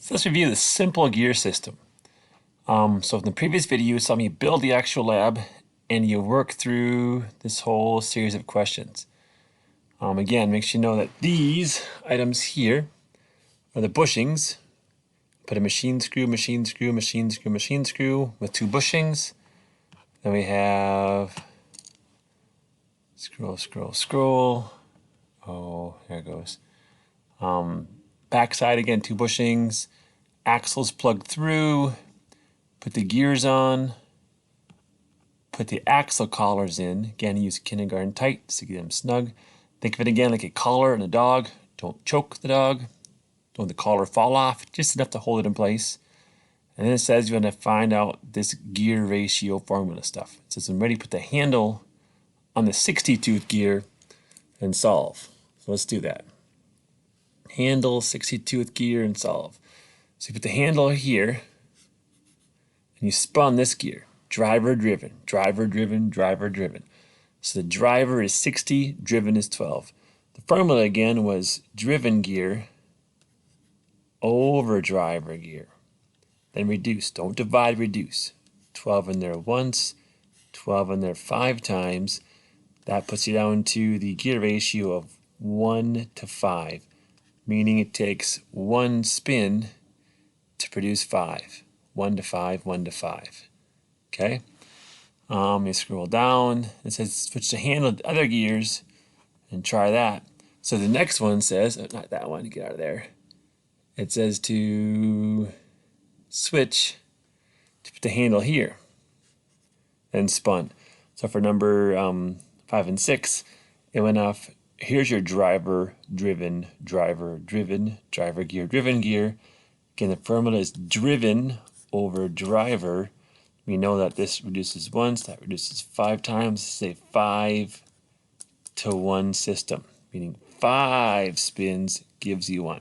So let's review the simple gear system. So in the previous video, you saw me build the actual lab and you work through this whole series of questions. Again, make sure you know that these items here are the bushings. Put a machine screw, machine screw, machine screw, machine screw with 2 bushings. Then we have scroll, scroll, scroll. Oh, there it goes. Backside again, 2 bushings. Axles plugged through. Put the gears on. Put the axle collars in. Again, use kindergarten tights to get them snug. Think of it again like a collar and a dog. Don't choke the dog. Don't let the collar fall off. Just enough to hold it in place. And then it says you want to find out this gear ratio formula stuff. It says I'm ready to put the handle on the 60-tooth gear and solve. So let's do that. Handle, 60-tooth gear, and solve. So you put the handle here, and you spun this gear. Driver driven, driver driven, driver driven. So the driver is 60, driven is 12. The formula again was driven gear over driver gear. Then reduce. Don't divide, reduce. 12 in there once, 12 in there 5 times. That puts you down to the gear ratio of 1 to 5, meaning it takes 1 spin to produce 5. 1 to 5, 1 to 5. Okay? You scroll down. It says switch to handle the other gears and try that. So the next one says, not that one, get out of there. It says to switch to put the handle here and spun. So for number 5 and 6, it went off. Here's your driver driven, driver driven, driver gear, driven gear. Again, the formula is driven over driver. We know that this reduces once, that reduces 5 times. Say 5 to 1 system, meaning 5 spins gives you 1.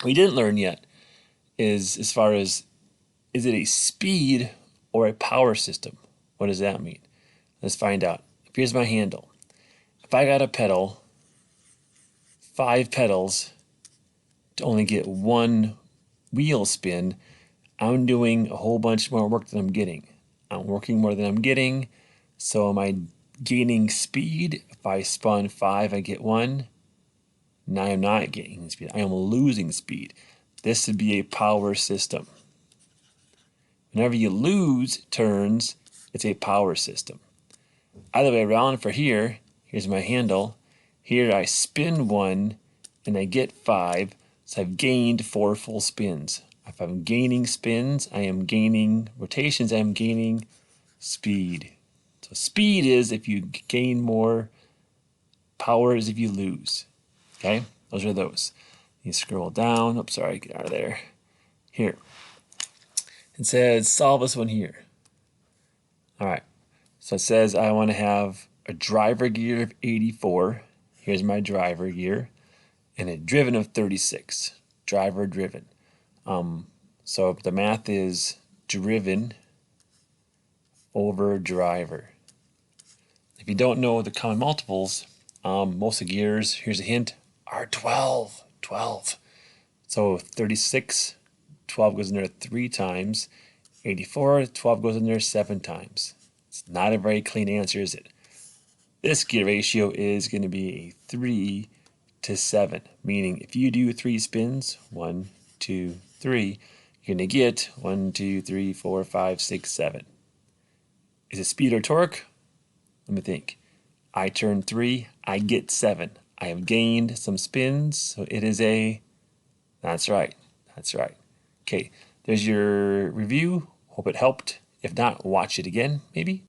We didn't learn yet is as far as, is it a speed or a power system? What does that mean? Let's find out. Here's my handle. If I got a pedal, 5 pedals to only get 1 wheel spin, I'm doing a whole bunch more work than I'm getting. I'm working more than I'm getting. So am I gaining speed? If I spun 5, I get 1. Now I'm not gaining speed. I am losing speed. This would be a power system. Whenever you lose turns, it's a power system. Other way around for here, here's my handle. Here I spin 1 and I get 5. So I've gained 4 full spins. If I'm gaining spins, I am gaining rotations, I am gaining speed. So speed is if you gain more, power is if you lose. Okay, those are those. You scroll down, oops, sorry, get out of there. Here, it says solve this one here. All right, so it says I want to have a driver gear of 84. Here's my driver gear. And a driven of 36, driver driven. So the math is driven over driver. If you don't know the common multiples, most of the gears, here's a hint, are 12. So 36, 12 goes in there 3 times. 84, 12 goes in there 7 times. It's not a very clean answer, is it? This gear ratio is going to be a 3 to 7, meaning if you do 3 spins, 1, 2, 3, you're going to get 1, 2, 3, 4, 5, 6, 7. Is it speed or torque? Let me think. I turn 3, I get 7. I have gained some spins, so it is a, that's right. Okay, there's your review. Hope it helped. If not, watch it again, maybe.